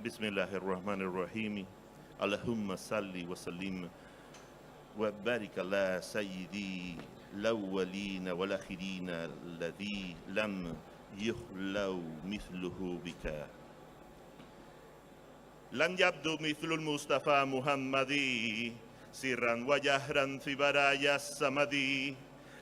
بسم الله الرحمن الرحيم اللهم صل وسلم وبارك على سيدي الأولين والآخرين الذي لم يخلو مثله بك لن يبدو مثل المصطفى محمدي سرا وجهرا في برايا السمدي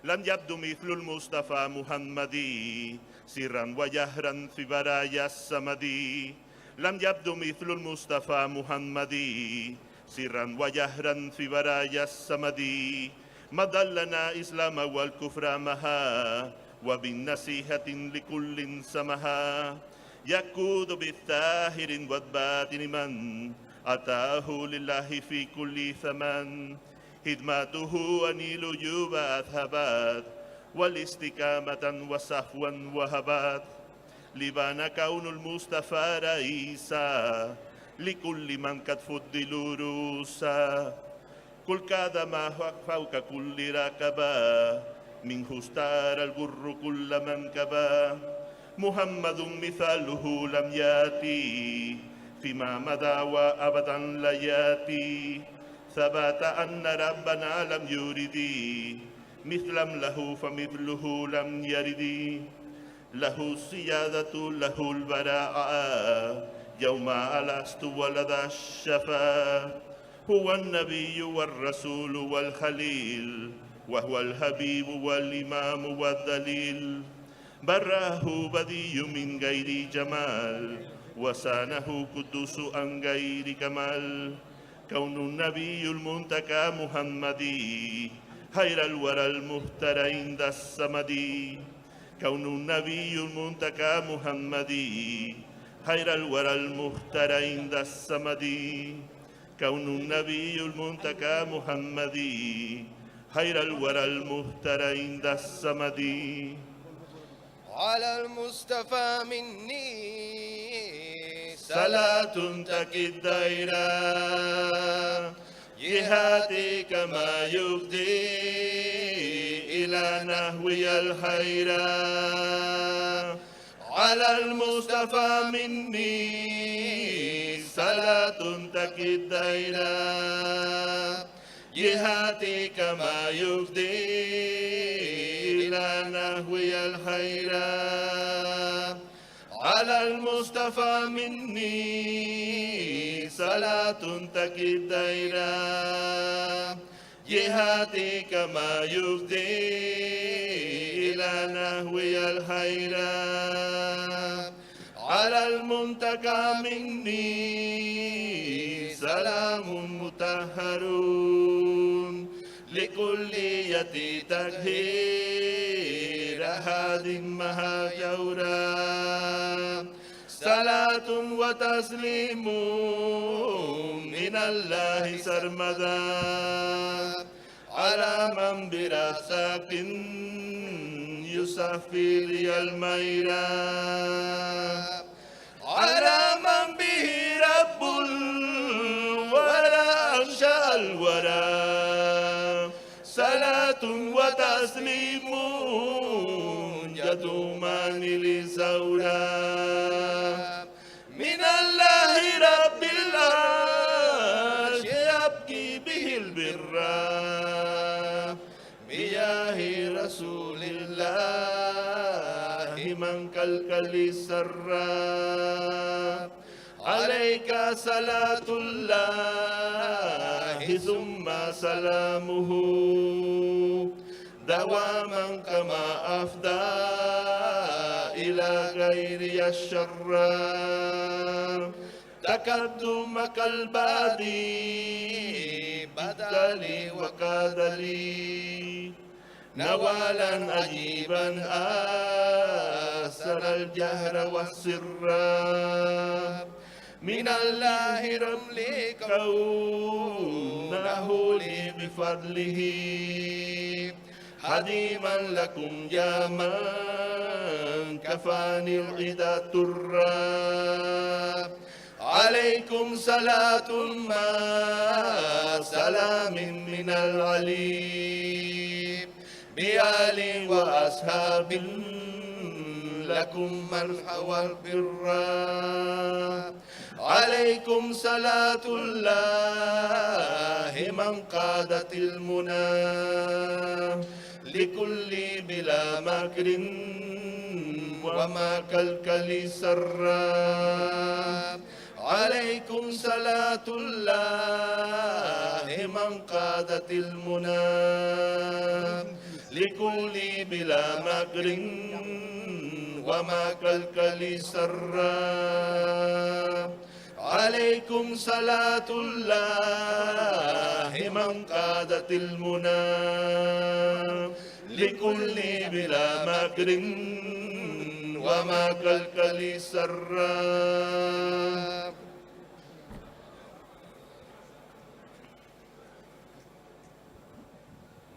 لم يبدو مثل المصطفى محمدي سرا وجهرا في برايا السمدي لم يبدو مثل المصطفى محمدي سرا وجهرا في برايا السمدي ما ضلنا إسلام والكفر مها وبالنصيحة لكل سمها يقود بالطاهر والباطن من أتاه لله في كل ثمن خدمته أنيل جوب أذهبت والاستقامة وصفوا وهبت لبان كون المصطفى رئيسا لكل من قد فضلوا روسا كل كذا ما فوق كل ركبة منه استار الغر كل من كبا محمد مثاله لم ياتي فيما مضى وأبدا لا ياتي ثبت أن ربنا لم يرد مثلا له فمثله لم يرد له السيادة له البراءة يوم ألست ولد الشفاء هو النبي والرسول والخليل وهو الحبيب والإمام والدليل براه بدي من غير جمال وسانه قدوس عن غير كمال كون النبي المنتقى محمدي خير الورى المختار عند الصمدي كون النبي المنتقى محمدي خير الورى المختار عند الصمدي كون النبي المنتقى محمدي خير الورى المختار عند الصمدي على المصطفى مني صلاة تكي الدائرة جهاتي كما يفضي إلى نهوي الخير على المصطفى مني صلاة تكي الدائرة جهاتي كما يفضي إلى نهوي الخير على المصطفى مني صلاة تكي الدائرة جهاتي كما يفضي إلى نهوي الخير على المنتقى مني سلام مطهر لكلية تطهير هاد مها جورا صلاة وتسليم من الله سرمدا على من براسك يصفي لي الميرا على من به رب الورى أنشأ الورى صلاة وتسليم يدومان لزورا من الله رب العرش يبكي به البر بياه رسول الله من كالكل السرى عليك صلاة الله ثم سلامه دواما كما أفدى إلى غير الشر تقدمك البادي بدلي وكادلي نوالا عجيبا آسر الجهر والسر من الله رملي كونه لي بفضله حديما لكم يا من كفاني العدا ترا عليكم صلاة ما سلام من العليم بآل وأصحاب لكم من هوى البر عليكم صلاة الله من قادت المنى لكل بلا مكر وما كالكل سرا عليكم صلاة الله من قادت المنى لكل بلا مكر وما كالكل سرا عليكم صلاة الله من قادت المنى لكل بلا مكر وما كالكل سرا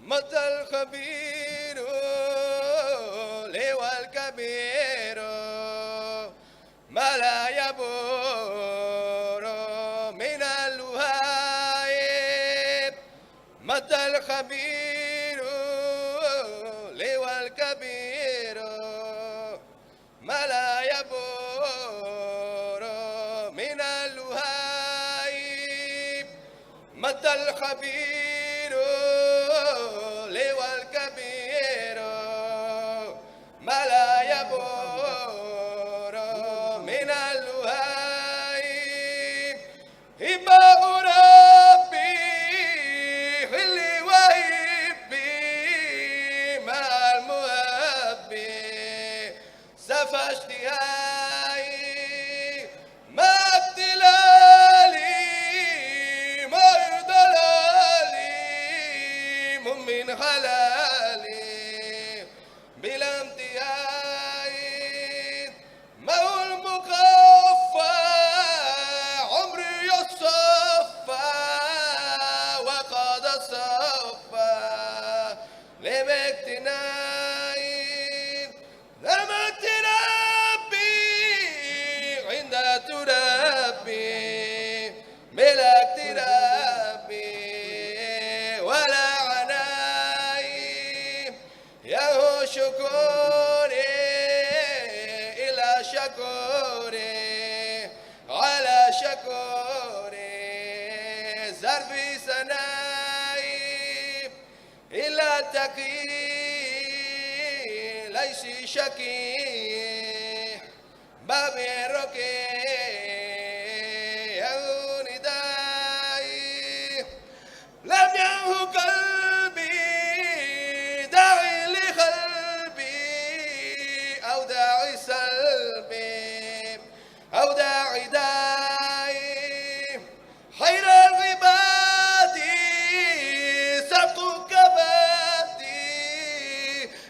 متى الخبير لوى الكبير ما لا يبور من اللهائب متى الخبير لوى الكبير ما لا يبور من اللهائب متى الخبير لوى الكبير ما لا يبور من اللهائب إماء ربي خلي وهبي مع المهبي سفى اشتهائي ما ابتلالي ما ضلالي من خلالي بلا امتهاء ما هو المخفى عمري يصفى وقد صفى لباقتنائي ذرمت ربي عند تربي بلا اقترابي ولا عنائي يا شكوري إلى شكوري على شكوري زرفي سنائي إلى تقي ليس شكي بابي ركي يا ندائي لم ينه قلبي داعي لقلبي أو داعي سلبي أو داعي داعي خير العباد سبق كبادي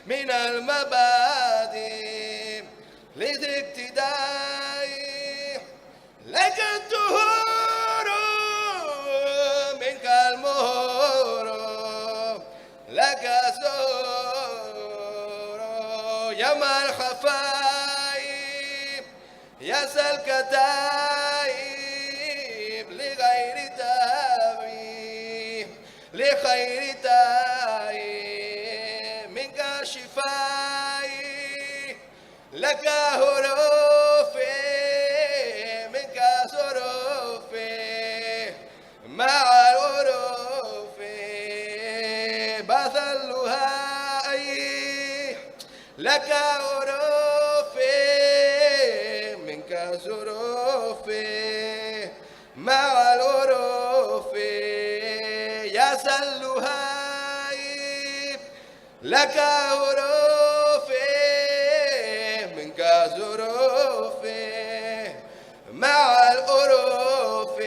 من المبادئ لذي اقتدائي لك الدهور منك المهور لك زور يوم الخفايب يا الكتائب لغير تائب لخير تائب منك شفائي لك هروفي منك صروفي مع الحروف بذلها لك هروفي منك صروفي مع الحروف يسلها لك هروفي منك ظروفي مع الحروف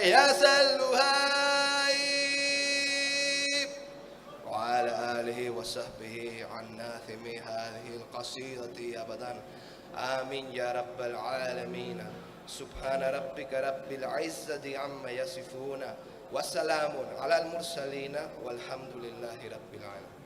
يسلها وعلى آله وصحبه عن ناثم هذه القصيدة أبدا آمين يا رب العالمين. سبحان ربك رب العزة عما يصفون وسلام على المرسلين والحمد لله رب العالمين.